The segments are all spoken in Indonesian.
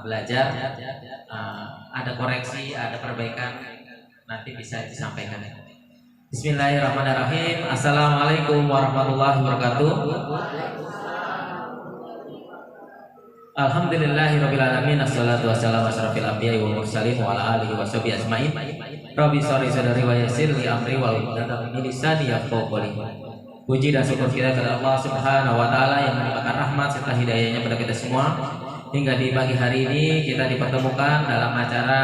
belajar, ada koreksi, ada perbaikan, nanti bisa disampaikan. Bismillahirrahmanirrahim. Assalamualaikum warahmatullahi wabarakatuh. Alhamdulillahirrabbilalamin. Assalatu wassalamu asyrafil anbiya'i wal mursalin wa ala alihi washabihi ajmain. Rabbi sholli sadri wa yassir li amri wa hlul min lisani yafqahu qawli. Puji dan syukur kita kepada Allah Subhanahu wa taala yang melimpahkan rahmat serta hidayahnya pada kita semua hingga di pagi hari ini kita dipertemukan dalam acara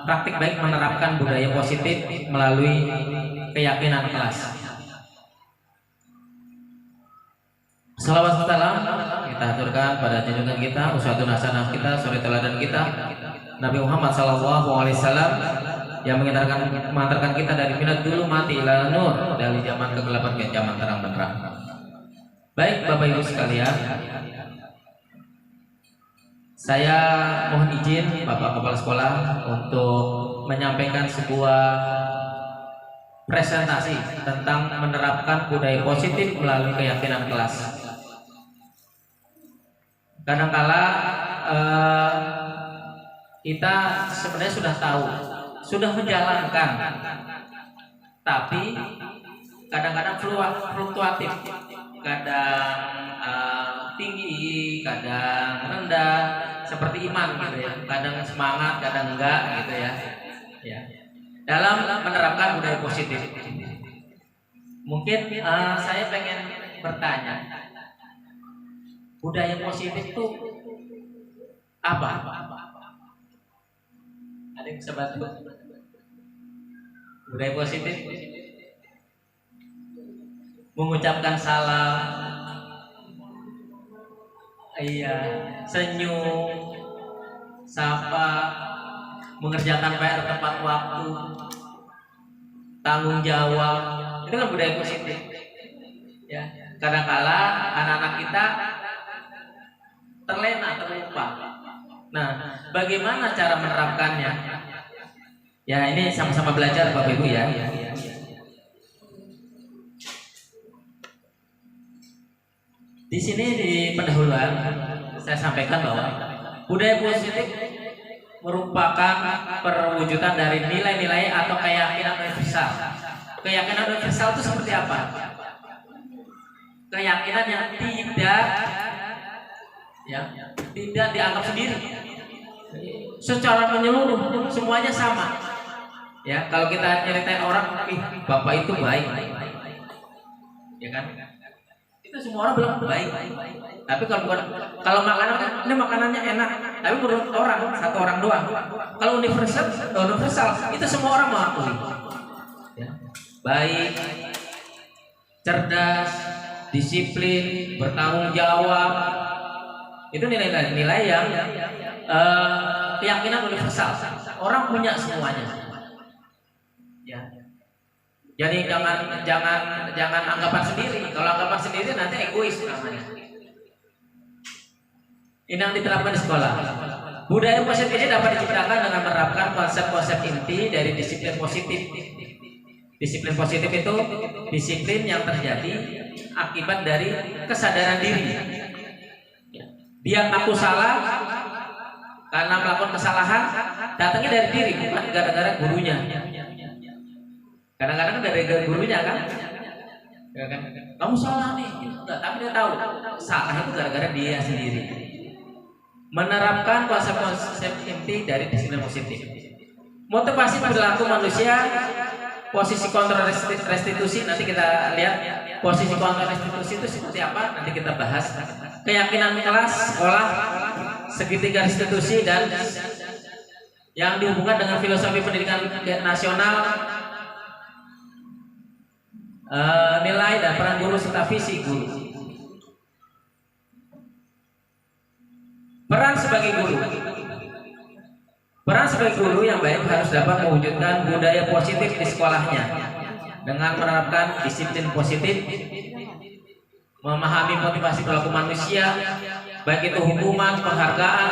praktik baik menerapkan budaya positif melalui keyakinan kelas. Salawat salam kita aturkan pada junjungan kita, uswatun hasanah kita, suri teladan kita, Nabi Muhammad SAW yang mengantarkan kita dari minat dulu mati ila nur, dari zaman kegelapan ke zaman terang benderang. Baik Bapak Ibu sekalian, saya mohon izin Bapak Kepala Sekolah untuk menyampaikan sebuah presentasi tentang menerapkan budaya positif melalui keyakinan kelas. Kadangkala kita sebenarnya sudah tahu, sudah menjalankan, tapi kadang-kadang fluktuatif, kadang tinggi, kadang rendah, seperti iman gitu ya, kadang semangat, kadang enggak gitu ya. Dalam menerapkan budaya positif, mungkin saya pengen bertanya, budaya positif itu apa? Ada yang bisa bantu? Budaya positif mengucapkan salam, iya, senyum, sapa, mengerjakan PR tepat waktu, tanggung jawab, itu kan budaya positif. Ya, kadang-kala anak-anak kita terlena, terlupa. Nah, bagaimana cara menerapkannya? Ya, ini sama-sama belajar Bapak Ibu ya. Di sini di pendahuluan saya sampaikan bahwa budaya positif merupakan perwujudan dari nilai-nilai atau keyakinan universal. Keyakinan universal itu seperti apa? Keyakinan yang tidak dianggap sendiri, secara menyeluruh semuanya sama. Ya, kalau kita nyeritain orang, bapak itu baik, ya kan? Itu semua orang bilang baik. Tapi kalau makanan kan, ini makanannya enak, tapi menurut orang satu orang doang. Kalau universal itu semua orang mengakui. Ya. Baik, cerdas, disiplin, bertanggung jawab. Itu nilai-nilai yang keyakinan universal. Orang punya semuanya. Ya. Jadi jangan anggapan sendiri. Kalau anggapan sendiri nanti egois namanya. Ini yang diterapkan di sekolah. Budaya positif ini dapat diciptakan dengan menerapkan konsep-konsep inti dari disiplin positif. Disiplin positif itu disiplin yang terjadi akibat dari kesadaran diri. Dia ngaku salah karena melakukan kesalahan, datangnya dari diri, bukan gara-gara gurunya. Kadang-kadang dari gurunya kan, kamu salah nih, enggak, tapi dia tahu salah itu gara-gara dia sendiri. Menerapkan konsep-konsep inti dari disiplin positif. Motivasi perilaku manusia, posisi kontrol restitusi, nanti kita lihat posisi kontrol restitusi itu seperti apa, nanti kita bahas. Keyakinan kelas, sekolah, segitiga restitusi, dan yang dihubungkan dengan filosofi pendidikan nasional, nilai dan peran guru serta visi guru. Peran sebagai guru yang baik harus dapat mewujudkan budaya positif di sekolahnya dengan menerapkan disiplin positif, memahami motivasi perilaku manusia, baik itu hukuman, penghargaan,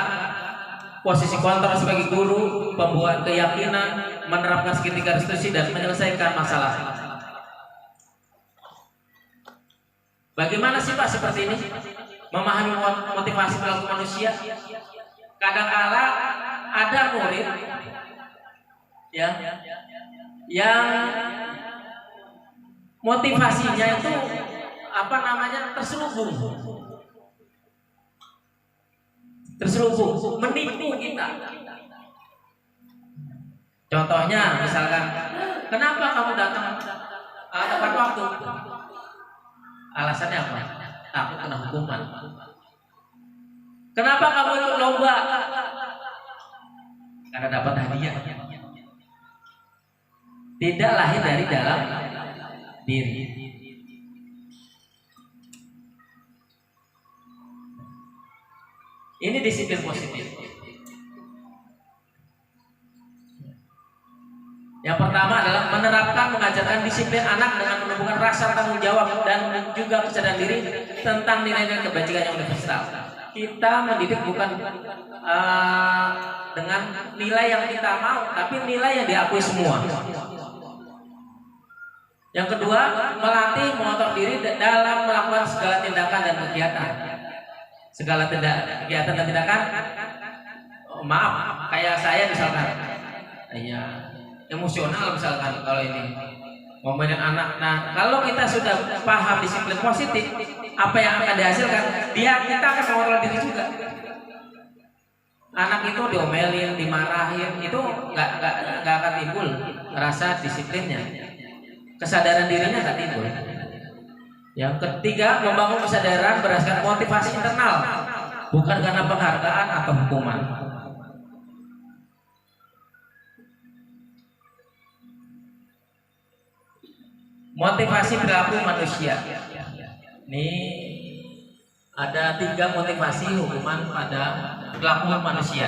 posisi kontrol sebagai guru, pembuat keyakinan, menerapkan segitiga restitusi, dan menyelesaikan masalah. Bagaimana sih Pak seperti ini? Memahami motivasi perilaku manusia. Kadangkala ada murid ya yang motivasinya itu terselubung menipu kita. Contohnya misalkan, kenapa kamu datang tepat waktu? Alasannya apa? Takut kena hukuman. Kenapa kamu ikut lomba? Karena dapat hadiah. Tidak lahir dari dalam diri. Ini disiplin positif. Yang pertama adalah menerapkan mengajarkan disiplin anak dengan menumbuhkan rasa tanggung jawab dan juga kesadaran diri tentang nilai-nilai kebajikan yang universal. Kita mendidik bukan dengan nilai yang kita mau, tapi nilai yang diakui semua. Yang kedua, melatih mengontrol diri dalam melakukan segala tindakan dan kegiatan. Segala kegiatan dan tindakan, maaf, kayak saya misalkan, ya emosional misalkan kalau ini ngomongin anak. Nah, kalau kita sudah paham disiplin positif, apa yang akan dihasilkan? Kita akan mengontrol diri juga. Anak itu diomelin, dimarahin, itu nggak akan timbul rasa disiplinnya, kesadaran dirinya nggak timbul. Yang ketiga, membangun kesadaran berdasarkan motivasi internal, bukan karena penghargaan atau hukuman. Motivasi perilaku manusia. Ini ada 3 motivasi hukuman pada perilaku manusia.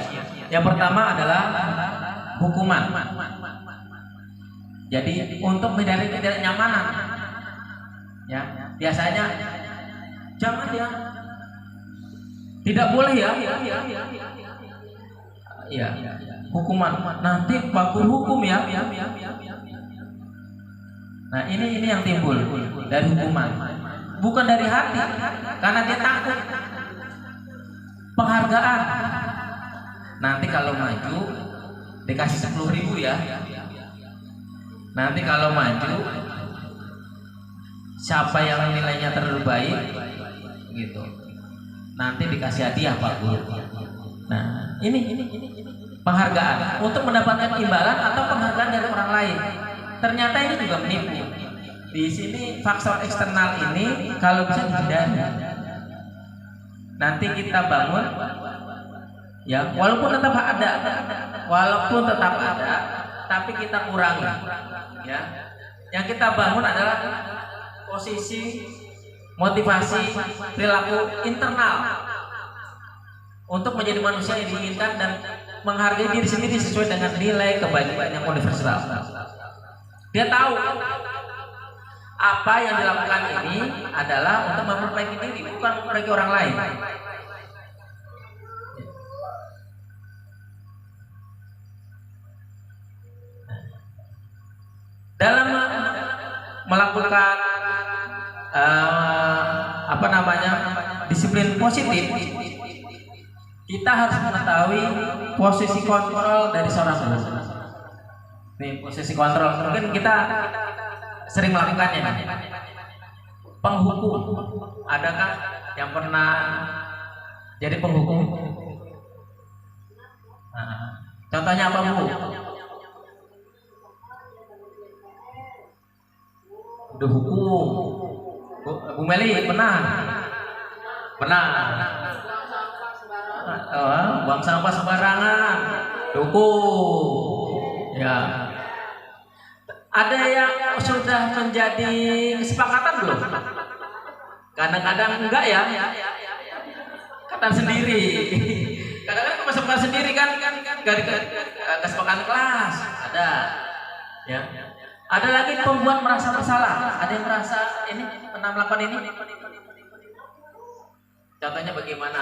Yang pertama adalah hukuman. Jadi untuk menghindari ketidaknyamanan, ya biasanya jangan ya, tidak boleh ya, hukuman nanti baku hukum ya. Nah ini yang timbul dari hukuman, bukan dari hati, karena dia takut penghargaan. Nanti kalau maju dikasih 10.000 ya. Nanti kalau maju siapa yang nilainya terbaik gitu, nanti dikasih hadiah Pak Guru. Nah ini penghargaan untuk mendapatkan imbalan atau penghargaan dari orang lain. Ternyata ini juga menipu. Di sini faktor eksternal ini kalau bisa dihindari. Nanti kita bangun, ya walaupun tetap ada, tapi kita kurangi. Ya, yang kita bangun adalah posisi motivasi perilaku internal untuk menjadi manusia yang diinginkan dan menghargai diri sendiri sesuai dengan nilai kebaikan yang universal. Dia tahu apa yang dilakukan ini adalah untuk memperbaiki diri, bukan memperbaiki orang lain. Dalam melakukan disiplin positif, kita harus mengetahui posisi kontrol dari seorang guru. Nih, posisi kontrol mungkin kita sering melakukannya. Penghukum, adakah yang pernah jadi penghukum? Nah, contohnya apa Bu? Udah hukum. Bu Meli pernah? Buang sampah sembarangan, hukum. Ya. Ada yang sudah menjadi kesepakatan belum? Kadang-kadang enggak ya. Kesepakatan sendiri. Kadang-kadang kesepakatan sendiri kan dari kesepakatan kelas ada. Ya. Ada lagi pembuat merasa bersalah. Ada yang merasa ini pernah melakukan ini. Contohnya bagaimana?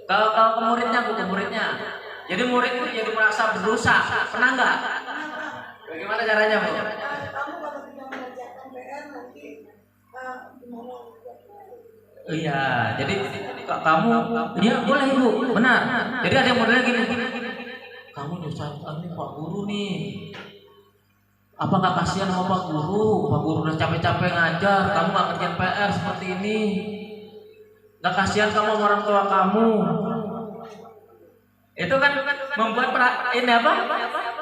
Kalau ke muridnya, Jadi murid itu jadi merasa berdosa, pernah nggak? Bagaimana caranya, Bu? Kamu kalau tidak mengerjakan PR nanti gimana? Iya, jadi kamu, iya boleh Bu, benar. Jadi ada yang modelnya gini, kamu nyusahin kami Pak Guru nih. Apa nggak kasihan sama Pak Guru? Pak Guru udah capek-capek ngajar, kamu nggak ngerjain PR seperti ini. Nggak kasihan kamu sama orang tua kamu. Itu kan membuat ini apa?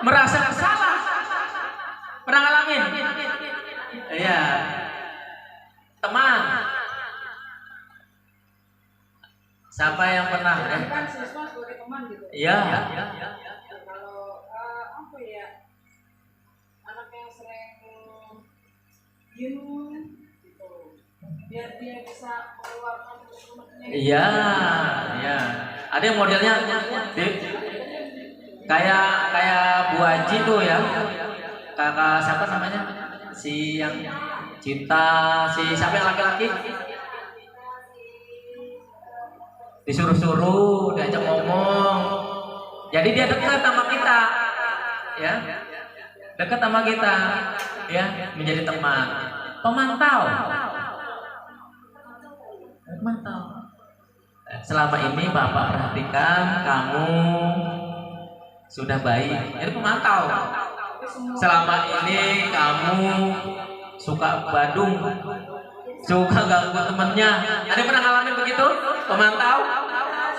Merasa bersalah. Pernah ngalamin? Iya. Teman. Siapa yang pernah? Kan siswa sebagai teman gitu. Iya. Kalau apa ya, anak yang sering diem gitu, biar dia bisa mengeluarkan unek-uneknya. Iya, iya. Ada yang modelnya kayak Bu Haji tuh ya. Kakak siapa namanya? Si yang cinta, si siapa yang laki-laki? Disuruh-suruh, diajak ngomong. Jadi dia dekat sama kita, ya, dekat sama kita, ya, menjadi teman, pemantau. Selama ini Bapak perhatikan kamu sudah baik, itu pemantau. Selama ini kamu suka badung, suka ganggu temennya. Ada yang pernah ngalamin begitu? Pemantau?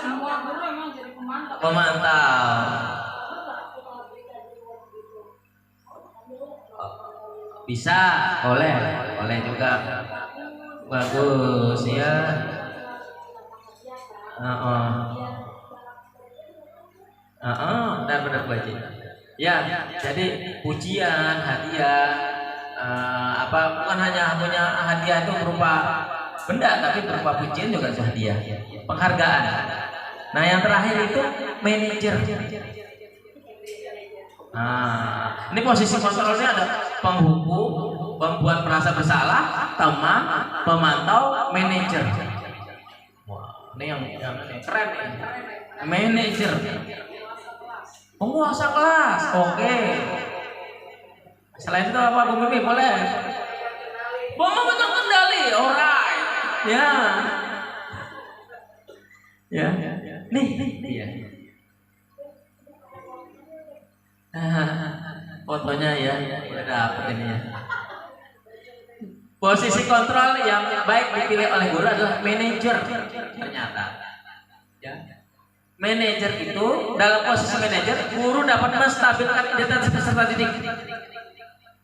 Semua guru emang jadi pemantau. Pemantau. Bisa, boleh juga. Bagus ya. Benar Bu Haji. Ya, jadi pujian, hadiah, bukan hanya punya hadiah itu berupa benda, tapi berupa pujian juga itu hadiah, penghargaan. Nah, yang terakhir itu manajer. Nah, ini posisi kontrolnya ada penghukum, pembuat merasa bersalah, teman, pemantau, manajer. Wah, ini yang keren nih. Manajer. Penguasa kelas. Oke. Selain itu apa Bu Mimi? Boleh. Memegang kendali. Alright. Ya. Ya. Nih. Iya. Fotonya ya. Udah dapet ini ya. Posisi kontrol yang baik dipilih oleh guru adalah manajer. Ternyata. Ya. Manajer itu, dalam posisi manajer, guru dapat menstabilkan identitas peserta didik,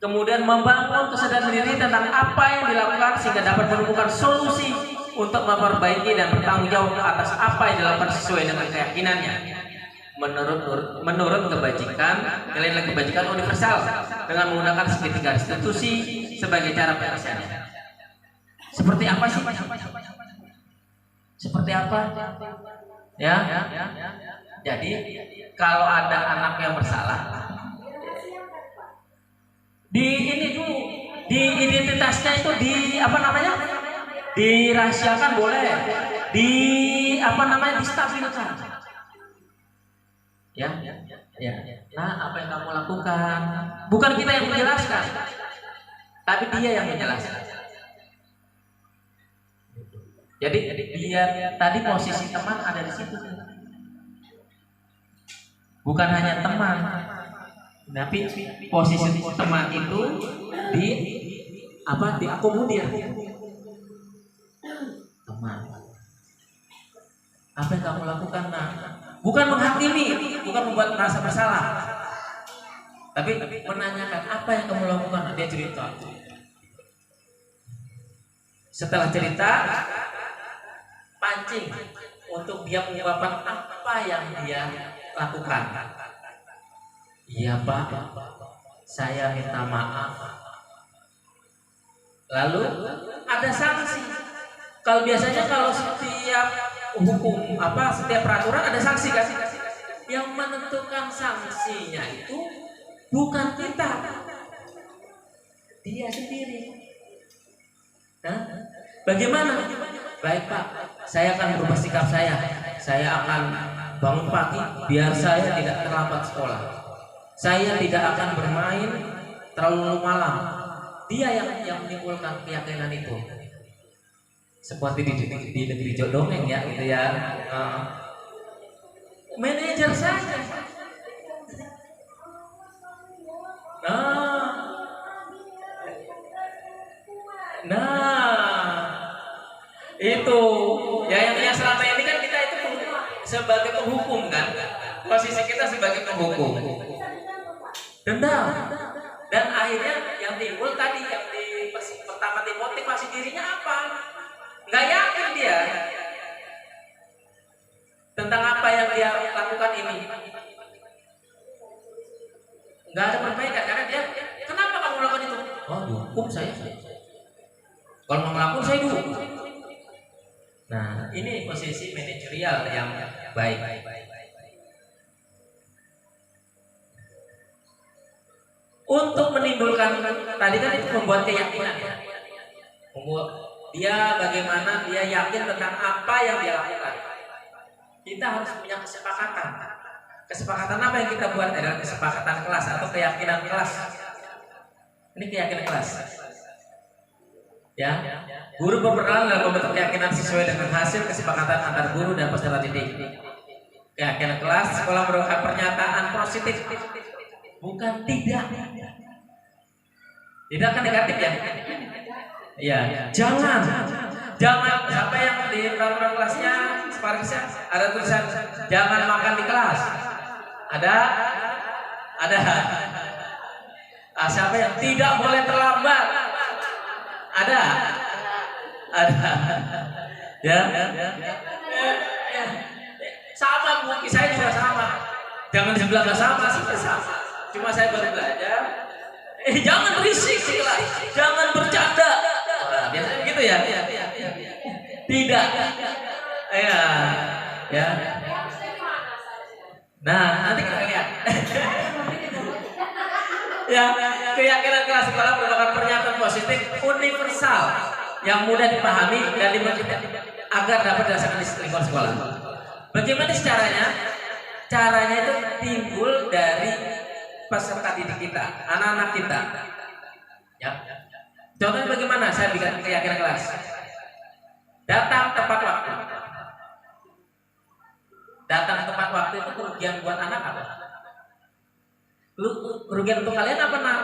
kemudian membangun kesadaran diri tentang apa yang dilakukan sehingga dapat menemukan solusi untuk memperbaiki dan bertanggung jawab atas apa yang dilakukan sesuai dengan keyakinannya menurut kebajikan, nilai-nilai kebajikan universal dengan menggunakan segitiga restitusi sebagai cara penyelesaiannya. Seperti apa sih? Seperti apa? Ya. Jadi kalau ada anak yang bersalah, di ini dulu, di identitasnya itu dirahasiakan boleh, distabilkan. Ya. Nah, apa yang kamu lakukan? Bukan kita yang menjelaskan, tapi dia yang menjelaskan. Jadi biar tadi posisi teman ada di situ. Bukan hanya teman, tapi posisi teman itu diakomodir. Teman. Apa yang kamu lakukan? Nah, bukan menghakimi, bukan membuat merasa bersalah, tapi menanyakan apa yang kamu lakukan. Dia cerita. Setelah cerita, pancing untuk dia mengungkapkan apa yang dia lakukan. Iya Pak, saya minta maaf. Lalu ada sanksi. Kalau biasanya setiap setiap peraturan ada sanksi kan? Yang menentukan sanksinya itu bukan kita, dia sendiri. Nah, bagaimana? Baik Pak, saya akan berubah sikap saya. Saya akan bangun pagi biar saya tidak terlambat sekolah. Saya tidak akan bermain terlalu malam. Dia yang menimbulkan keyakinan itu. Seperti di negeri dongeng ya, gitu ya. Manajer saja. Nah, itu ya yang selama ini kan kita itu sebagai penghukum kan, posisi kita sebagai penghukum, dendam, dan akhirnya yang timbul tadi yang pertama dimotivasi dirinya apa? Nggak yakin dia tentang apa yang dia lakukan ini, nggak ada perbaikan karena dia kenapa kamu melakukan itu? Oh dihukum saya. Kalau mau melakukan saya dulu. Nah, ini posisi manajerial yang baik. Untuk menimbulkan tadi kan itu membuat keyakinan ya. Membuat dia bagaimana dia yakin tentang apa yang dia lakukan. Kita harus punya kesepakatan. Kesepakatan apa yang kita buat adalah kesepakatan kelas atau keyakinan kelas. Ini keyakinan kelas. Ya, guru berperan dalam membentuk keyakinan sesuai dengan hasil kesepakatan antar guru dan peserta didik. Keyakinan kelas sekolah merupakan pernyataan positif, bukan tidak. Tidak kan negatif ya? Iya. Jangan sampai yang di peraturan kelasnya separisnya ada tulisan jangan makan di kelas. Ada. Siapa yang tidak boleh terlambat? Ada. Ya. Sama Bu, saya juga sama. Jangan sebelah sama sih sama. Cuma saya baru belajar. Jangan berisik sih lah. Jangan bercanda. Biasanya gitu ya. Tidak. Ya. Nah, nanti kita lihat. Ya, keyakinan kelas sekolah merupakan pernyataan positif universal yang mudah dipahami dan dimengerti agar dapat dirasakan di lingkungan sekolah. Bagaimana caranya? Caranya itu timbul dari peserta didik kita, anak-anak kita. Ya. Contohnya bagaimana saya bikin keyakinan kelas? Datang tepat waktu. Datang tepat waktu itu kerugian buat anak apa? Kerugian untuk kalian apa nak?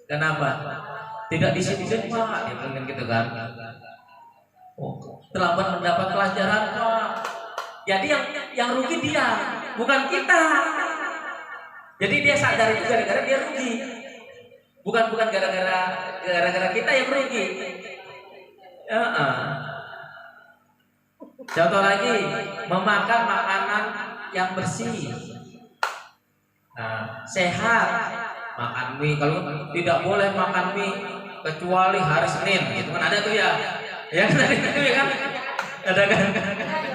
Kenapa? Tidak disiplin Pak, dia bilang gitu kan. Terlambat mendapat pelajaran Pak. Jadi yang rugi dia, bukan kita. Jadi dia sadar itu gara-gara dia rugi, bukan gara-gara kita yang rugi. Contoh lagi, memakan makanan yang bersih, sehat, makan mie. Kalau tidak boleh makan mie kecuali hari Senin, gitu kan ada tuh ya. Ya kan ada itu ya kan, ada kan.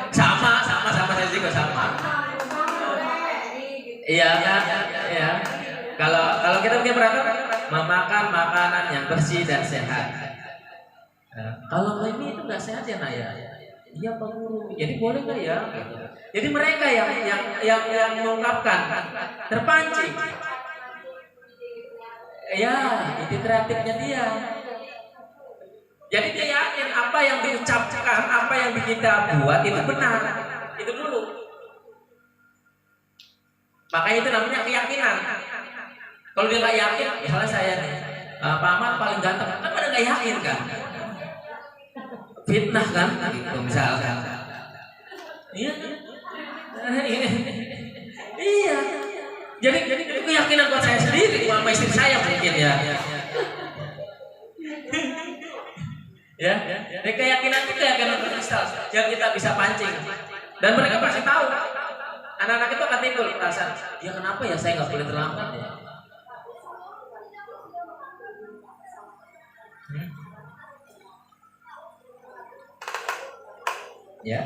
Sama saya juga sama. Iya kan, ya. Kalau kita bikin peraturan, memakan makanan yang bersih dan sehat. Kalau ini itu nggak sehat ya Naya. Iya Pak Guru. Jadi boleh nggak ya? Jadi mereka yang mengungkapkan terpancing. Ya, itu kreatifnya dia. Jadi dia yakin apa yang diucapkan, apa yang kita buat itu benar. Itu dulu. Makanya itu namanya keyakinan. Kalau dia nggak yakin, misalnya saya nih, Pak Ahmad paling ganteng, kan pada nggak yakin kan? Fitnah kan, gitu misalkan. Iya. Iya. Jadi keyakinan buat saya sendiri, sama istri saya mungkin ya. Ya, keyakinan itu keyakinan kristal yang kita bisa pancing, dan mereka pasti tahu. Anak-anak itu akan timbul perasaan, ya kenapa ya saya nggak boleh terlambat ya? Ya.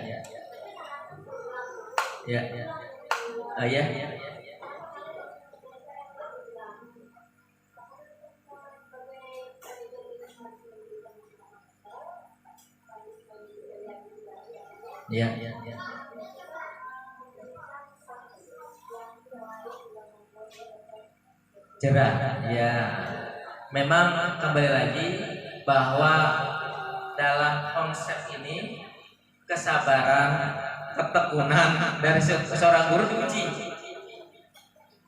Ya. Cerah. Ya. Memang kembali lagi bahwa dalam konsep ini kesabaran, ketekunan dari seorang guru diuji.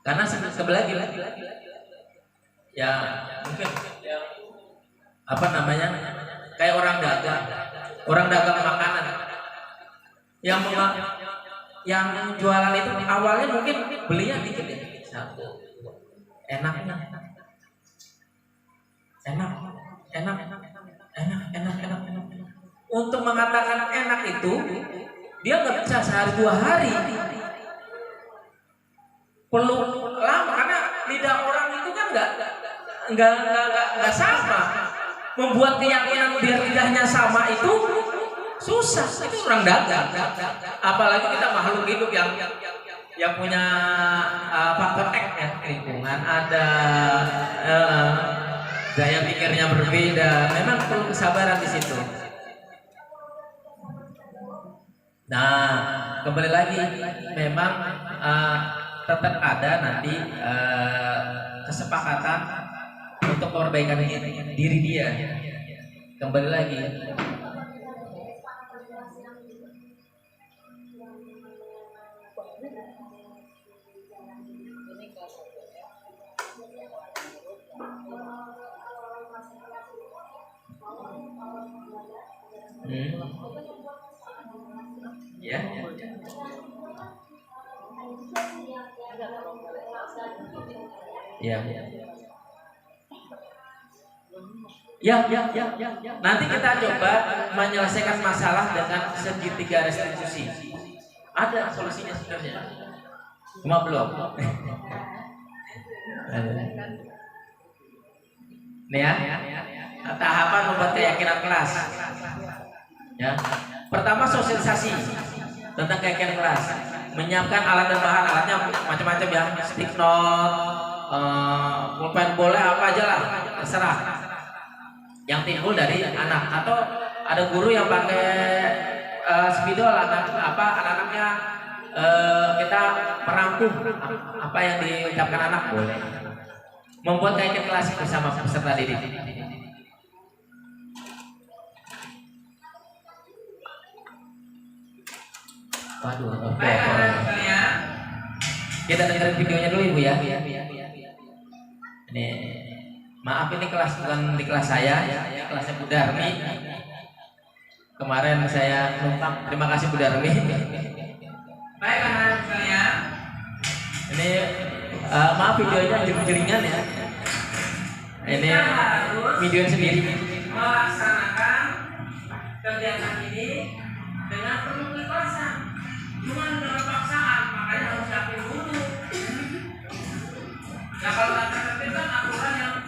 Karena kembali lagi ya mungkin apa namanya kayak orang dagang makanan yang jualan itu awalnya mungkin belinya dikit ya, satu enak untuk mengatakan enak itu dia nggak bisa sehari 2 hari, perlu lama karena lidah orang itu kan nggak sama. Membuat keyakinan biar lidahnya sama itu susah, itu orang dagang. Apalagi kita makhluk hidup yang punya faktor X ya, lingkungan ada, daya pikirnya berbeda. Memang perlu kesabaran di situ. Nah, kembali lagi memang tetap ada nanti kesepakatan untuk perbaikan diri dia. Kembali lagi. Ya. Nanti kita coba menyelesaikan masalah dengan segitiga restitusi. Ada solusinya sebenarnya. Cuma belum. Nih ya, tahapan membuat keyakinan kelas. Ya. Pertama sosialisasi tentang keyakinan kelas. Menyiapkan alat dan bahan, alatnya macam-macam ya, stick note, pulpen boleh apa aja lah, terserah. Yang timbul dari anak atau ada guru yang pakai spidol anak-anaknya kita merangkum apa yang diucapkan anak boleh. Membuat keyakinan kelas bersama peserta didik. Waduh, oke. Kita dengerin videonya dulu Ibu ya. Ini maaf ini kelas bukan di kelas saya, kelasnya Bu Darmi. Kemarin saya numpang, terima kasih Bu Darmi. Baik anak-anak sekalian. Ini maaf videonya jering-jeringan ya. Ini video sendiri. Melaksanakan kegiatan ini dengan penuh keikhlasan. Cuma dengan paksaan, makanya harus yakin dulu. Nah kalau nggak tertib kan aturan yang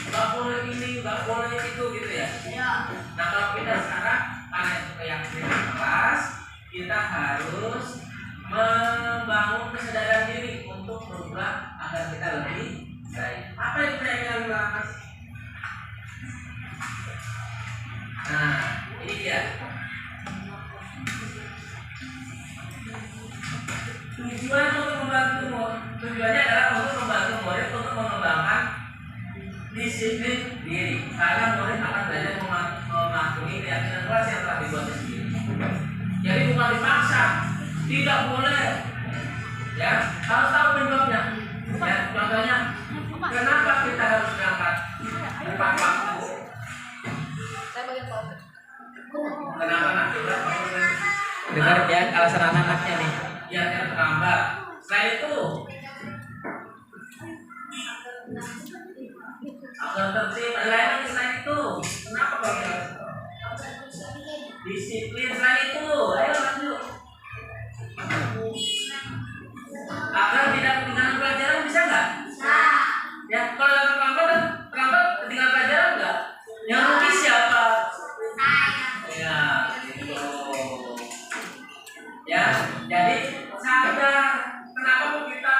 nggak boleh ini, nggak boleh itu gitu ya. Nah kalau kita sekarang karena itu keyakinan kelas, kita harus membangun kesadaran diri untuk berubah agar kita lebih baik. Apa yang keyakinan kelas? Nah ini dia. Tujuannya adalah untuk membantu murid untuk mengembangkan disiplin diri karena murid akan belajar memahami keyakinan kelas yang telah dibuat sendiri. Jadi bukan dipaksa, tidak boleh. Ya, harus tahu penyebabnya. Ya, contohnya, kenapa kita harus berangkat tepat waktu? Kenapa nanti berapa? Dengar ya alasan anak-anaknya nih. Ya, terlambat. Selain itu, agar tertib. Lain selain itu, kenapa bapak? Disiplin. Selain itu, ayo lanjut. Agar tidak ketinggalan pelajaran bisa nggak? Bisa. Ya, kalau terlambat ketinggalan pelajaran nggak? Yang rugi siapa? Saya. Ya, gitu. Ya, jadi sadar kenapa kita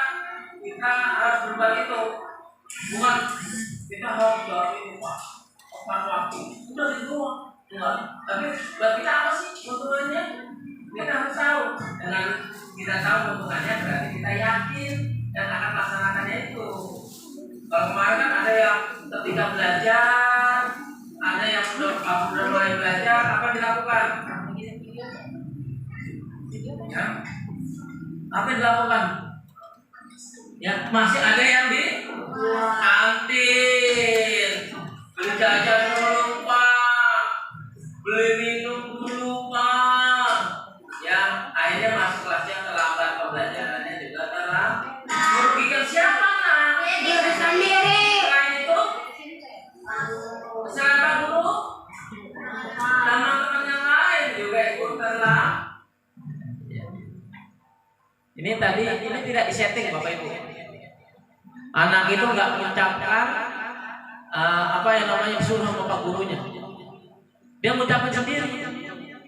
harus berbuat itu, bukan kita harus tepat waktu udah gitu enggak, tapi buat kita apa sih motivasinya? Kita harus tahu. Dengan kita tahu keuntungannya berarti kita yakin dan akan melaksanakannya itu. Kalau kemarin kan ada yang ketika belajar, ada yang sudah mulai belajar, apa dilakukan? Ya. Apa yang dilakukan? Ya, masih ada yang di kantin. Beli jajan dulu Pak, beli minum dulu Pak. Ya, akhirnya masuk kelas yang terlambat, pembelajarannya juga terlambat. Merugikan siapa nak? Diri sendiri. Selain itu, selain Pak Guru, teman-teman yang lain juga ikut terlambat. Ini tadi ini tidak disetting Bapak Ibu. Anak itu nggak mengucapkan apa yang namanya suruh bapak gurunya. Dia mengucapkan sendiri.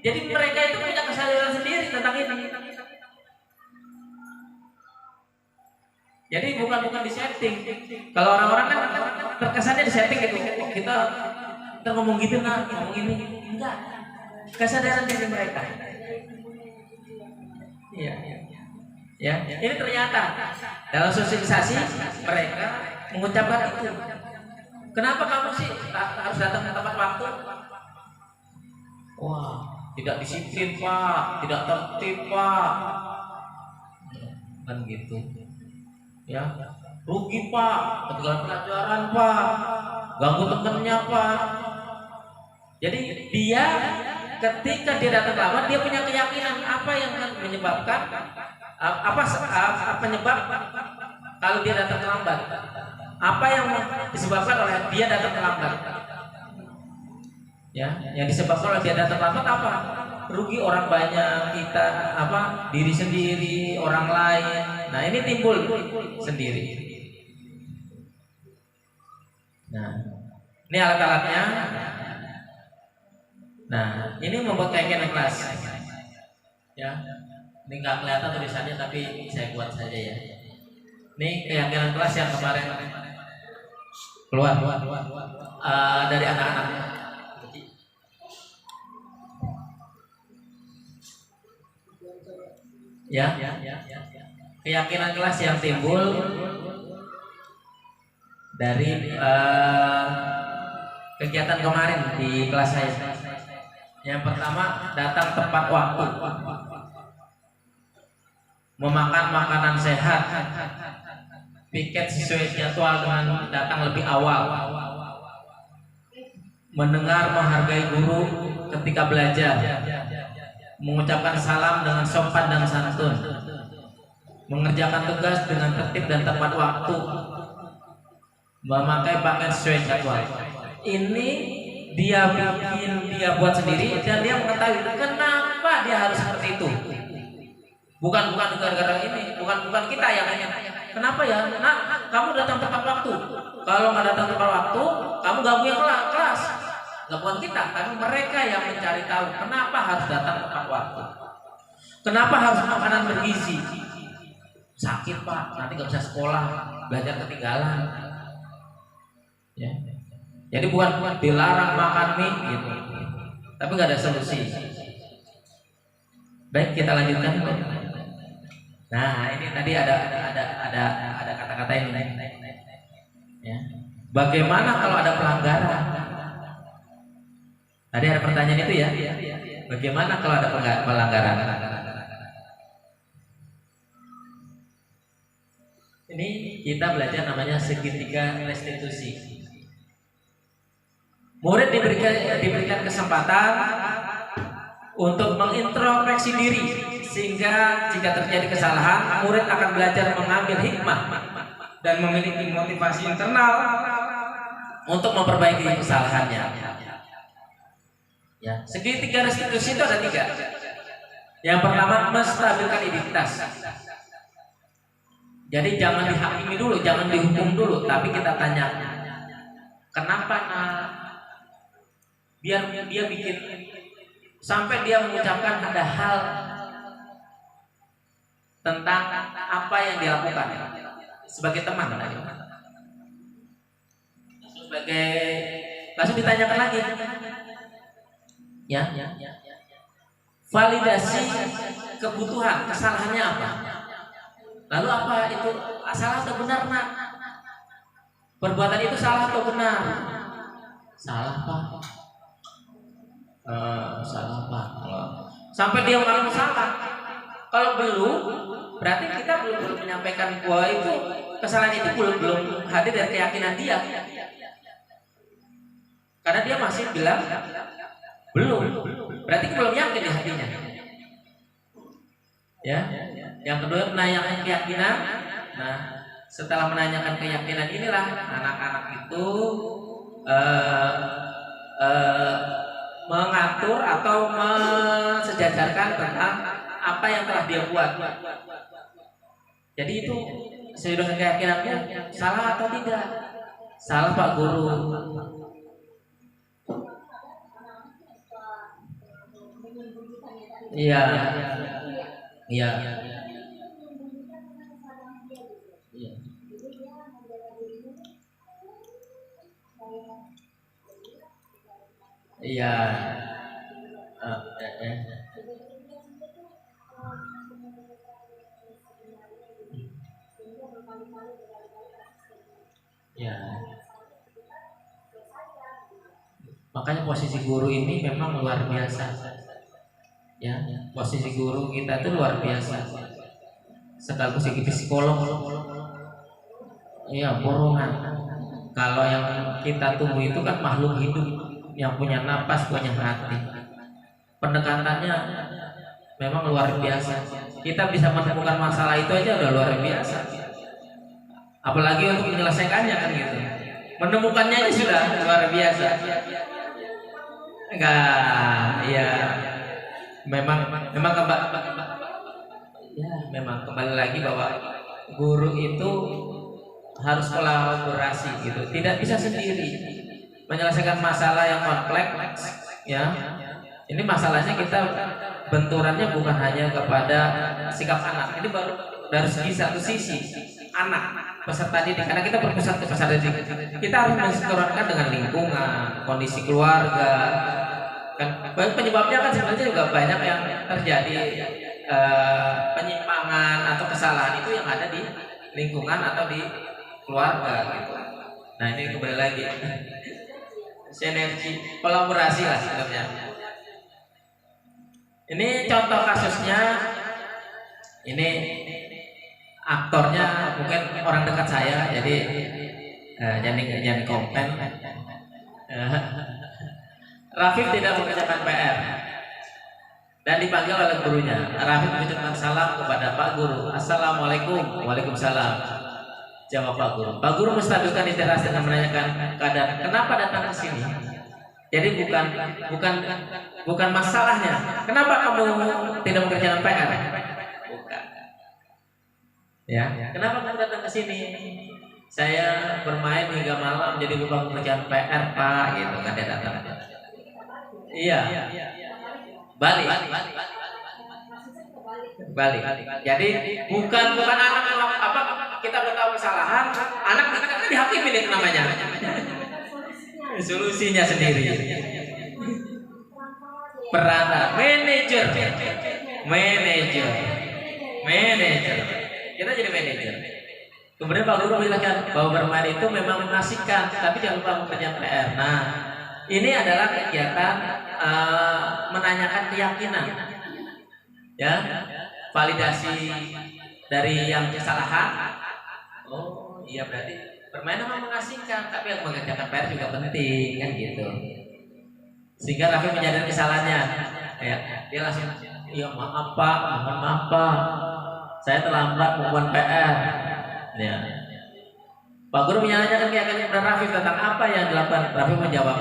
Jadi mereka itu punya kesadaran sendiri tentang ini. Jadi bukan disetting. Kalau orang-orang kan terkesannya disetting gitu. Kita ngomong gitu nah, ngomong ini enggak. Kesadaran diri mereka. Iya. Ya, ini ternyata dalam sosialisasi mereka mengucapkan itu. Kenapa kamu sih harus datang ke tempat waktu? Wah, tidak disiplin Pak, tidak tertib Pak, kan gitu. Ya, rugi Pak, ketinggalan pelajaran Pak, ganggu temennya Pak. Jadi dia ketika dia datang lambat, dia punya keyakinan apa yang menyebabkan apa penyebab kalau dia datang terlambat? Apa yang disebabkan oleh dia datang terlambat? Ya, yang disebabkan oleh dia datang terlambat apa? Rugi orang banyak, kita diri sendiri, orang lain. Nah, ini timbul sendiri. Nah, ini alat-alatnya. Nah, ini membuat keyakinan kelas. Ya. Ini nggak kelihatan tulisannya tapi saya buat saja ya. Ini keyakinan kelas yang kemarin keluar dari anak-anak. Ya, keyakinan kelas yang timbul dari kegiatan kemarin di kelas saya. Yang pertama, datang tepat waktu. Memakan makanan sehat, piket sesuai jadwal dengan datang lebih awal, mendengar menghargai guru ketika belajar, mengucapkan salam dengan sopan dan santun, mengerjakan tugas dengan tertib dan tepat waktu, memakai pakaian sesuai jadwal. Ini dia buat sendiri dan dia mengetahui kenapa dia harus seperti itu. Bukan gara-gara ini, bukan kita yang nanya. Kenapa ya? Nah, kamu datang tepat waktu. Kalau nggak datang tepat waktu, kamu ganggu yang kelas. Nggak bukan kita, tapi mereka yang mencari tahu kenapa harus datang tepat waktu. Kenapa harus makanan bergizi? Sakit Pak, nanti nggak bisa sekolah, belajar ketinggalan. Ya. Jadi bukan dilarang makan mie gitu, tapi nggak ada solusi. Baik, kita lanjutkan. Nah, ini tadi ada kata-kata ini. Ya. Bagaimana kalau ada pelanggaran? Tadi ada pertanyaan itu ya. Bagaimana kalau ada pelanggaran? Ini kita belajar namanya segitiga restitusi. Murid diberikan kesempatan untuk mengintrospeksi diri, sehingga jika terjadi kesalahan, murid akan belajar mengambil hikmah dan memiliki motivasi internal untuk memperbaiki kesalahannya. Ya, segitiga restitusi itu ada 3. Yang pertama, menstabilkan identitas. Jadi jangan dihakimi dulu, jangan dihukum dulu, tapi kita tanya, kenapa biar dia bikin sampai dia mengucapkan ada hal tentang apa yang dilakukan sebagai teman tadi. Langsung ditanyakan lagi. Ya. validasi kebutuhan, kesalahannya apa? Lalu apa itu salah atau benar nak? Perbuatan itu salah atau benar? Salah pak. Salah pak. Sampai dia ngaku salah. Kalau belum, berarti kita belum menyampaikan bahwa itu kesalahan itu belum hadir dari keyakinan dia. Karena dia masih bilang belum. Berarti belum yakin di hatinya. Ya. Yang kedua menanyakan keyakinan. Nah, setelah menanyakan keyakinan inilah anak-anak itu mengatur atau mensejajarkan tentang apa yang telah dia buat. Jadi itu sudah keyakinannya salah atau tidak? Salah Pak Guru. Iya. Iya. Iya. Ya. Makanya posisi guru ini memang luar biasa. Ya, posisi guru kita itu luar biasa. Sekaligus jadi psikolog. Iya, borongan. Kalau yang kita tunggu itu kan makhluk hidup yang punya napas, punya hati. Pendekatannya memang luar biasa. Kita bisa menemukan masalah itu aja udah luar biasa. Apalagi untuk menyelesaikannya kan gitu. Menemukannya aja sudah luar biasa. Enggak, ya. Memang kembali lagi bahwa guru itu harus kolaborasi gitu. Tidak bisa sendiri menyelesaikan masalah yang kompleks ya. Ini masalahnya kita benturannya bukan hanya kepada sikap anak. Ini baru dari satu sisi anak peserta didik, karena kita berpusat ke peserta didik. Kita harus mensesuaikan dengan lingkungan, kondisi keluarga. Kan penyebabnya kan sebenarnya juga banyak yang terjadi penyimpangan atau kesalahan itu yang ada di lingkungan atau di keluarga gitu. Nah ini kembali lagi sinergi, kolaborasi lah sebenarnya. Ini contoh kasusnya. Ini aktornya mungkin orang dekat saya, jadi jangan komplain. Rafif tidak mengerjakan PR dan dipanggil oleh gurunya. Rafif mengucapkan salam kepada Pak Guru. Assalamualaikum. Waalaikumsalam. Jawab Pak Guru. Pak Guru menstabilkan interaksi dengan menanyakan keadaan. Kenapa datang ke sini? Jadi bukan masalahnya. Kenapa kamu tidak mengerjakan PR? Bukan. Ya. Kenapa kamu datang ke sini? Saya bermain hingga malam jadi lupa mengerjakan PR Pak. Gitu kan dia datang. Iya. Balik. Jadi bukan anak apa kita bertahu kesalahan, anak kita kan dihakimi itu namanya. Solusinya sendiri. Perantara, manajer. Kita jadi manajer. Kemudian Pak Guru menjelaskan bahwa bermain itu memang mengasihkan, tapi jangan lupa mengerjakan PR. Nah, ini adalah kegiatan menanyakan keyakinan, ya, validasi dari yang kesalahan. Oh iya, berarti bermain memang mengasihkan, tapi yang mengerjakan PR juga penting kan gitu. Sehingga Raffi menyadari kesalahannya, ya, dia langsung, iya maaf Pak, mohon maaf Pak, saya terlambat membuat PR. Ya. Pak Guru menanyakan keyakinan kepada Raffi tentang apa yang dilakukan. Raffi menjawab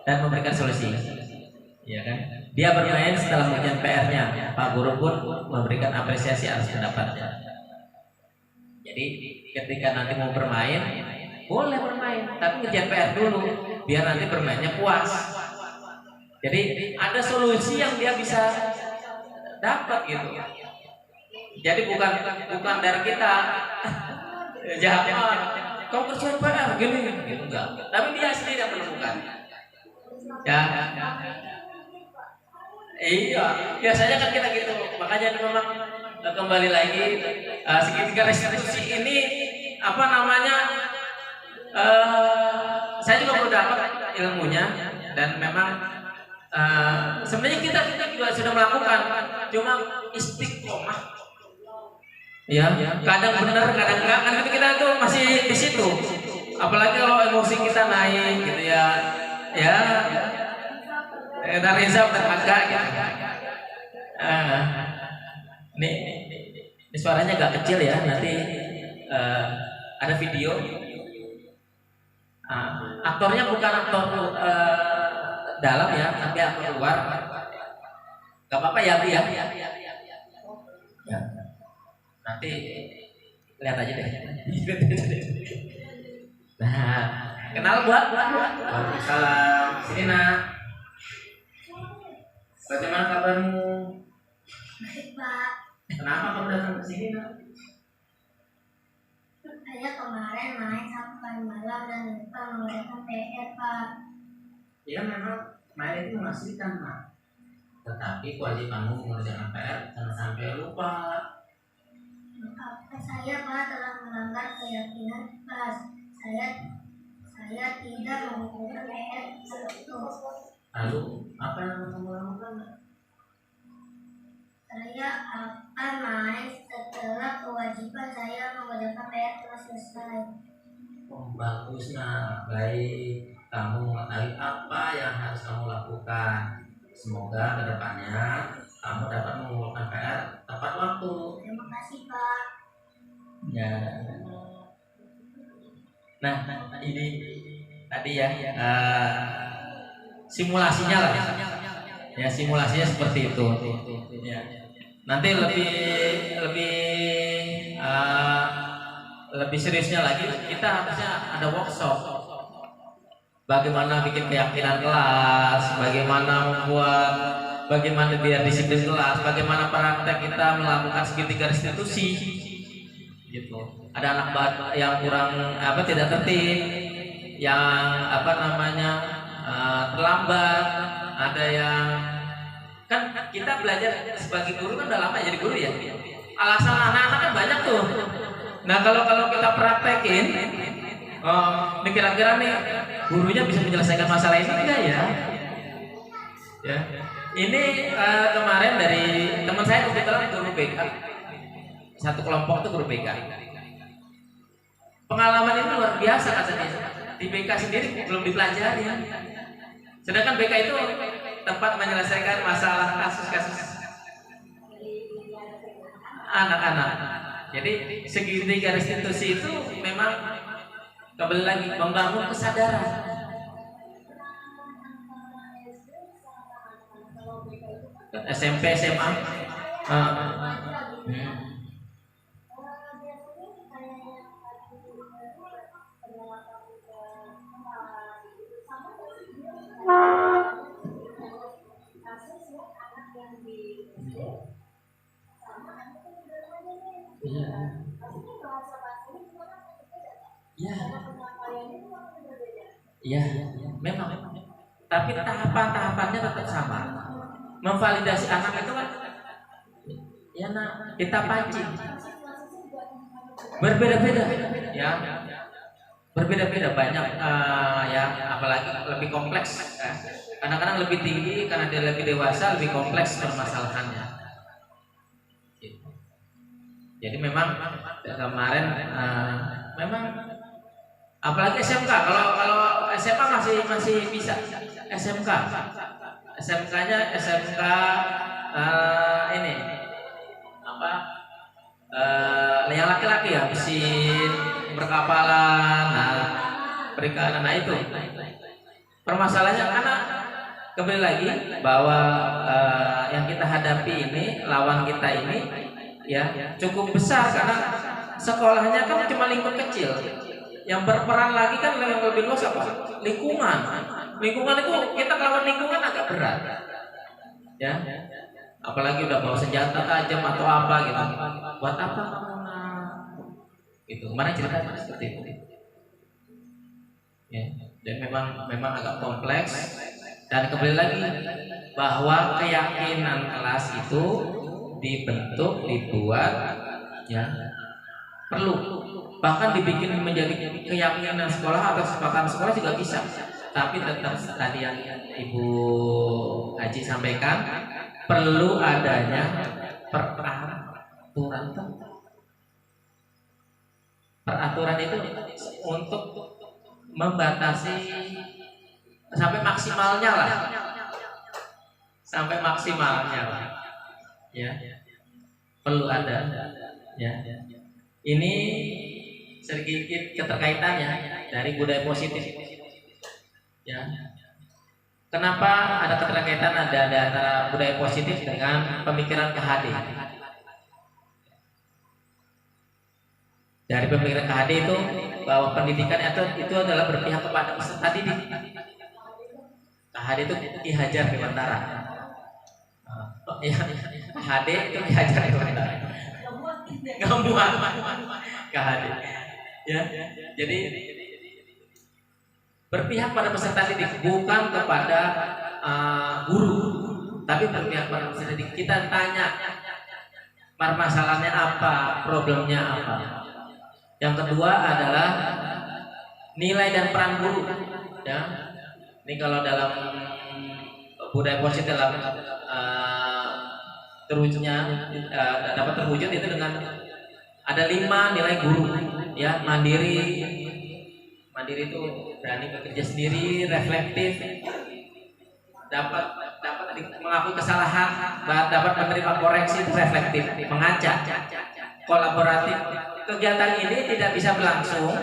dan memberikan solusi. Ya kan? Dia bermain setelah mengerjakan PR-nya. Pak Guru pun memberikan apresiasi atas pendapatnya. Jadi ketika nanti mau bermain, boleh bermain, tapi ngerjain PR dulu, biar nanti bermainnya puas. Jadi ada solusi yang dia bisa dapat gitu. Jadi bukan dari kita jahat, kau kerjain PR gini, gitu enggak. Tapi dia sendiri yang menemukan. Ya. Iya, biasanya kan kita gitu. Makanya memang kembali lagi segitiga restitusi ini apa namanya? Saya juga baru dapat ilmunya dan memang sebenarnya kita juga sudah melakukan, cuma istiqomah. Ya, kadang benar, kadang enggak, kan kita tuh masih di situ. Apalagi kalau emosi kita naik gitu ya, ya, dari Rizab dan agak gitu. Ini suaranya agak kecil ya, nanti ada video. Aktornya bukan aktor dalam ya, tapi aktor luar. Gak apa-apa ya, Bu ya. Ya. Nanti lihat aja deh. Nah, kenal buat. Waalaikumsalam. Sini nak. Bagaimana kabarmu? Baik, Pak. Kenapa kamu datang ke sini nak? Saya kemarin main sampai malam dan lupa mengerjakan PR, Pak. Ya memang main itu menghasilkan nak. Tetapi kewajibanmu mengerjakan PR jangan sampai lupa. Maafkan saya, Pak, telah melanggar keyakinan kelas. Saya tidak mengerjakan PR tersebut. Lalu apa yang kamu lakukan? Saya akan main setelah kewajiban saya mengerjakan PR telah selesai. Bagus nak, baik. Kamu mengetahui apa yang harus kamu lakukan. Semoga kedepannya kamu dapat mengumpulkan PR tepat waktu. Terima kasih, Pak. Ya. Nah, ini tadi ya simulasinya lah. Ya simulasinya seperti itu. Ya. Nanti lebih seriusnya lagi kita harusnya ada workshop. Bagaimana bikin keyakinan kelas, bagaimana biar disiplin kelas, bagaimana praktek kita melakukan segitiga restitusi, gitu. Ada anak yang kurang tidak tertib, yang terlambat, ada yang kan kita belajar sebagai guru kan udah lama jadi guru ya. Alasan anak-anak kan banyak tuh. Nah kalau kita praktekin, ini kira-kira nih gurunya bisa menyelesaikan masalah ini enggak ya? Ya. Ini kemarin dari teman saya kebetulan guru BK. Satu kelompok itu guru BK. Pengalaman ini luar biasa katanya. Di BK sendiri belum dipelajari. Sedangkan BK itu tempat menyelesaikan masalah kasus-kasus anak-anak. Jadi segitiga restitusi itu memang kembali lagi membangun kesadaran. SMP, SMA. Iya, memang. Tapi tahapan-tahapannya tetap sama. Memvalidasi anak itu kan, ya nak, kita pancing. Berbeda-beda, ya. Berbeda-beda banyak, ya. Apalagi lebih kompleks. Kadang-kadang lebih tinggi karena dia lebih dewasa, lebih kompleks permasalahannya. Jadi memang kemarin memang apalagi SMK kalau SMA masih bisa SMK-nya SMK ini yang laki-laki ya mesin perkapalan perikanan itu permasalahannya karena kembali lagi bahwa yang kita hadapi ini lawan kita ini ya cukup besar karena sekolahnya kan cuma lingkup kecil. Yang berperan lagi kan yang lebih luas apa? Lingkungan itu kita lawan lingkungan agak berat, ya. Apalagi udah bawa senjata tajam atau apa gitu. Buat apa kamu gitu? Kemarin ceritanya seperti itu. Ya. Dan memang agak kompleks Dan kembali lagi bahwa keyakinan kelas itu dibentuk, dibuat, ya perlu. Bahkan dibikin menjadi keyakinan sekolah atau kesepakatan sekolah juga bisa. Tapi tetap tadi yang Ibu Haji sampaikan, perlu adanya peraturan. Peraturan itu untuk membatasi sampai maksimalnya lah, ya perlu ada, ya. Ini sedikit keterkaitannya dari budaya positif, ya. Kenapa ada keterkaitan ada antara budaya positif dengan pemikiran KHD? Dari pemikiran KHD itu bahwa pendidikan itu adalah berpihak kepada peserta didik. KHD itu Ki Hajar Dewantara. Ya, KHD itu Ki Hajar Dewantara. Nggak muat KHD. Ya, jadi berpihak pada peserta didik, bukan kepada guru, tapi berpihak pada peserta didik. Kita tanya permasalahannya apa, problemnya apa. Yang kedua adalah nilai dan peran guru, ya. Ini kalau dalam budaya positif dalam dapat terwujud itu dengan ada 5 nilai guru, ya. Mandiri itu berani bekerja sendiri, reflektif, dapat mengakui kesalahan, dapat menerima koreksi, reflektif, mengajak, kolaboratif. Kegiatan ini tidak bisa berlangsung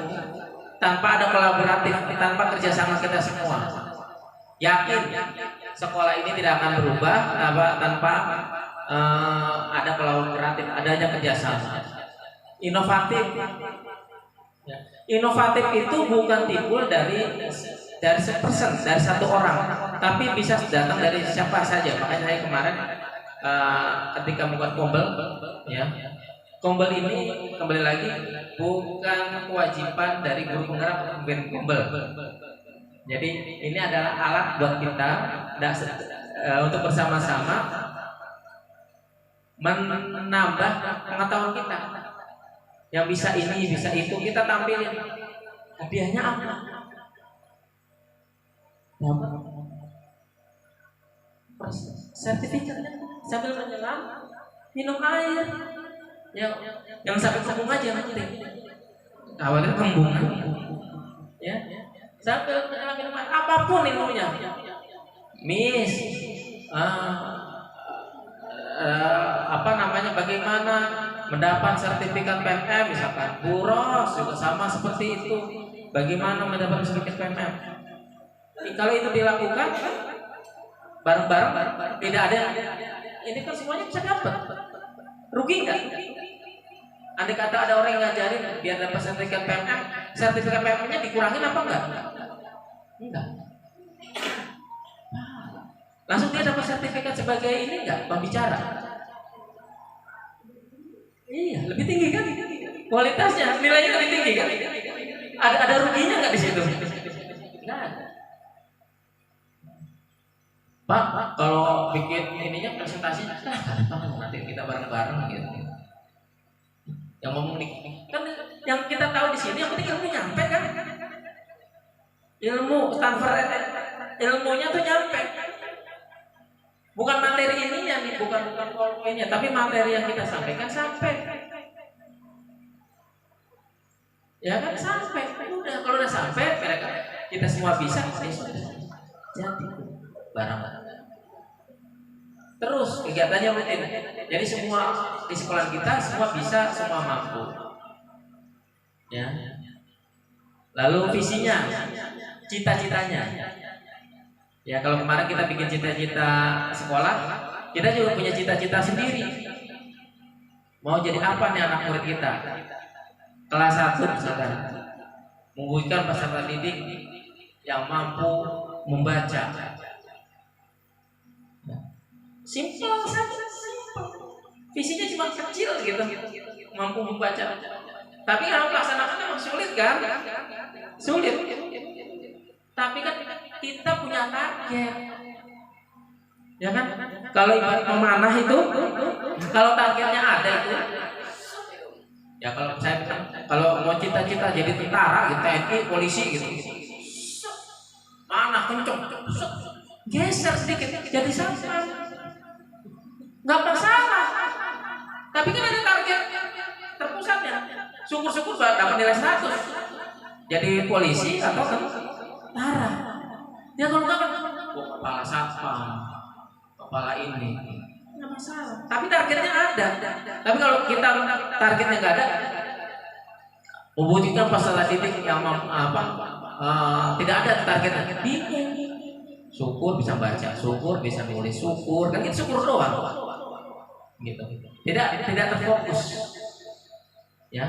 tanpa ada kolaboratif, tanpa kerjasama kita semua. Yakin sekolah ini tidak akan berubah tanpa ada kolaboratif, adanya kerjasama. Inovatif. Inovatif itu bukan timbul dari person, dari satu orang, tapi bisa datang dari siapa saja. Makanya saya kemarin ketika membuat Kombel, ya. Kombel ini kembali lagi bukan kewajiban dari guru penggerak untuk membuat Kombel. Jadi ini adalah alat buat kita untuk bersama-sama menambah pengetahuan kita. Yang bisa ini, bisa itu, kita tampilin. Hadiahnya apa? Sertifikatnya sambil menyelam, minum air. Yang sampai kembung aja nanti. Awalnya kembung, ya. Sambil minum air, apapun ilmunya. Miss, bagaimana mendapat sertifikat PMM misalkan. Buros juga sama seperti itu. Bagaimana mendapat sertifikat PMM? Kalau itu dilakukan bareng-bareng, tidak ada. Ini kan semuanya bisa dapat. Rugi nggak? Andai kata ada orang yang ngajarin biar dapat sertifikat PMM, sertifikat PMM-nya dikurangin apa enggak? Enggak. Langsung dia dapat sertifikat sebagai ini enggak? Pembicara. Iya, lebih tinggi kan? Kualitasnya, nilainya lebih tinggi kan? Ada ruginya nggak di situ? Nggak ada. Pak, kalau bikin ininya presentasinya, nanti kita bareng-bareng gitu. Yang ngomong nih, kan yang kita tahu di sini, yang penting ilmu nyampe kan? Ilmu Stanford, ilmunya tuh nyampe. Bukan materi ininya nih, bukan powerpointnya, tapi materi yang kita sampaikan sampai. Ya kan sampai. Udah, kalau udah sampai, kita semua bisa, jadi barang-barang. Terus kegiatannya rutin. Jadi semua di sekolah kita semua bisa, semua mampu. Ya. Lalu visinya, cita-citanya. Ya, kalau kemarin kita bikin cita-cita sekolah, kita juga punya cita-cita sendiri. Mau jadi apa nih anak murid kita? Kelas 1 misalkan, mewujudkan peserta didik yang mampu membaca. Simpel saja, simpel. Visinya cuma kecil gitu, mampu membaca. Tapi kalau pelaksanaannya sulit kan? Sulit. Tapi kan kita punya target. Ya kan? Kalau ibarat memanah itu, kalau targetnya ada itu, ya kalau saya kalau mau cita-cita jadi tentara, gitu, TNI, polisi gitu, manah kenceng, geser sedikit jadi sampan, nggak masalah. Tapi kan ada target terpusatnya. Syukur-syukur dapat nilai 100 jadi polisi atau tentara. Ya kalau nggak kan, kepala satpam, kepala ini, nggak masalah. Tapi targetnya ada. Tapi kalau kita targetnya nggak ada, mewujudkan masalah titik yang tidak ada targetnya, bingung. Syukur bisa baca, syukur bisa nulis, syukur kan itu syukur doang, gitu. Tidak terfokus. Ya,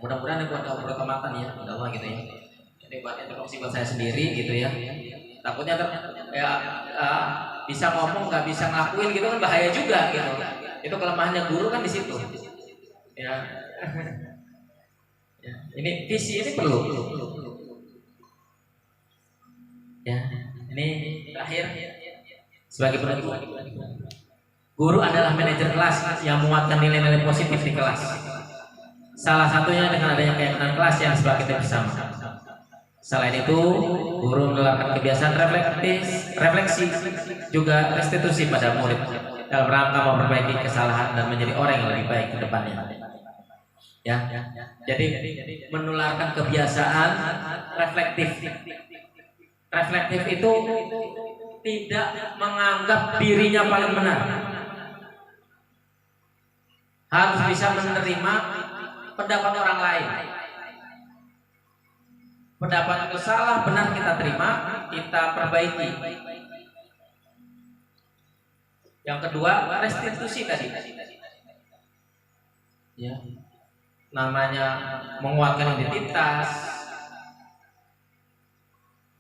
mudah-mudahan buat keberkatan ya, Allah gitu ya. Jadi buat introduksi buat saya sendiri gitu ya. Takutnya bisa ngomong nggak bisa ngelakuin gitu kan bahaya juga gitu. Itu kelemahannya guru kan di situ. Ya. Ya. Ini visi ini perlu. Ya, ini terakhir sebagai penutup. Guru adalah manajer kelas yang menguatkan nilai-nilai positif di kelas. Salah satunya dengan adanya keyakinan kelas yang sebagaimana bersama. Selain itu, guru menerapkan kebiasaan refleksi, juga restitusi pada murid dalam rangka memperbaiki kesalahan dan menjadi orang yang lebih baik ke depannya. Ya, jadi menularkan kebiasaan reflektif. Reflektif itu tidak menganggap dirinya paling benar. Harus bisa menerima pendapat orang lain. Pendapat itu salah, benar kita terima, kita perbaiki. Yang kedua, restitusi tadi. Ya. Namanya menguatkan identitas,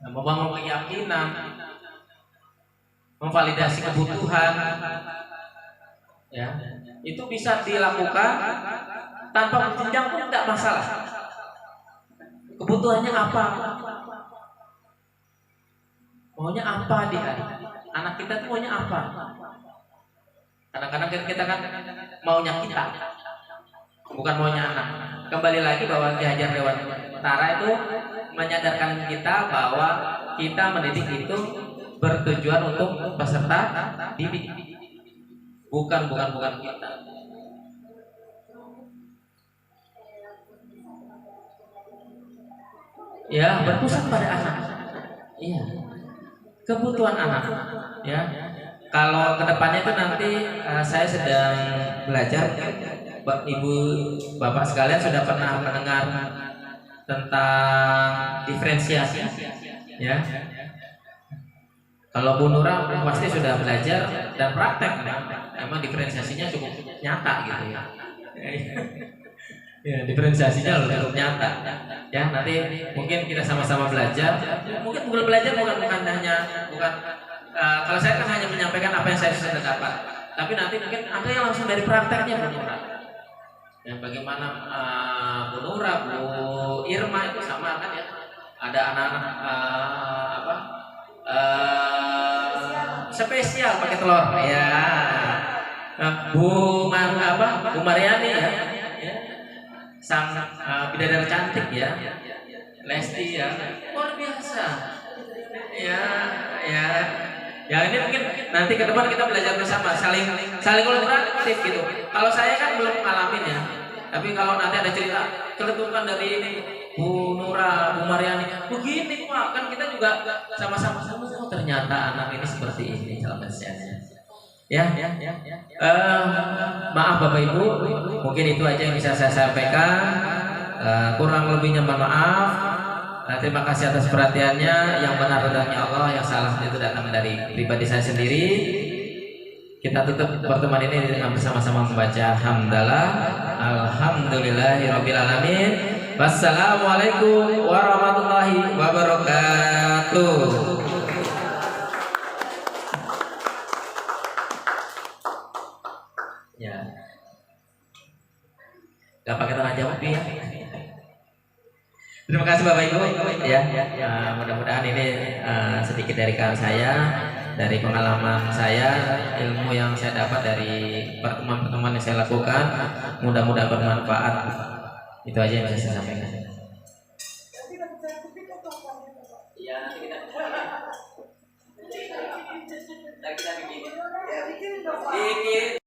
membangun keyakinan, memvalidasi kebutuhan, ya, itu bisa dilakukan tanpa berjenjang pun tidak masalah. Kebutuhannya apa? Maunya apa dia? Anak kita tuh maunya apa? Kadang-kadang kita kan maunya kita, bukan maunya anak. Kembali lagi bahwa Ki Hajar Dewantara itu menyadarkan kita bahwa kita mendidik itu bertujuan untuk peserta didik, bukan kita. Ya, berpusat pada anak. Iya, kebutuhan anak. Ya, kalau kedepannya itu nanti saya sedang belajar. Ibu bapak sekalian sudah pernah mendengar tentang diferensiasi, ya. Kalau Bu Nura pasti sudah belajar dan praktek, emang diferensiasinya cukup nyata gitu ya. Ya, diferensiasinya cukup nyata. Ya, nanti mungkin kita sama-sama belajar. Mungkin belajar bukan kalau saya kan hanya menyampaikan apa yang saya sudah dapat. Tapi nanti mungkin ada yang langsung dari prakteknya Bu Nura. Yang bagaimana Bu Nura, Bu Irma itu sama kan ya? Ada anak-anak spesial pakai telur ya. Bu Mariani ya. Sang bidadari cantik ya, Lesti ya, luar biasa. Ya ini mungkin nanti ke depan kita belajar bersama, saling kolaboratif gitu. Kalau saya kan belum ngalamin ya, tapi kalau nanti ada cerita keletupan dari ini Bu Nura, Bu Mariani, begini Pak, kan kita juga sama-sama ternyata anak ini seperti ini dalam kesehariannya. Maaf Bapak Ibu, mungkin itu aja yang bisa saya sampaikan. Kurang lebihnya mohon maaf. Terima kasih atas perhatiannya. Yang benar ridhonya Allah, yang salah itu datang dari pribadi saya sendiri. Kita tutup pertemuan ini dengan bersama-sama membaca hamdalah. Alhamdulillahirabbil alamin. Wassalamualaikum warahmatullahi wabarakatuh. Ya, gak pakai tanya jawab ya. Terima kasih Bapak Ibu ya. Mudah-mudahan ini sedikit dari saya. dari pengalaman saya, ilmu yang saya dapat dari pertemuan-pertemuan yang saya lakukan, mudah-mudahan bermanfaat. Itu aja yang bisa saya sampaikan. Nanti dapat sertifikat atau apa? Iya, nanti kita bikin. Ya bikin dong, Pak. Bikin.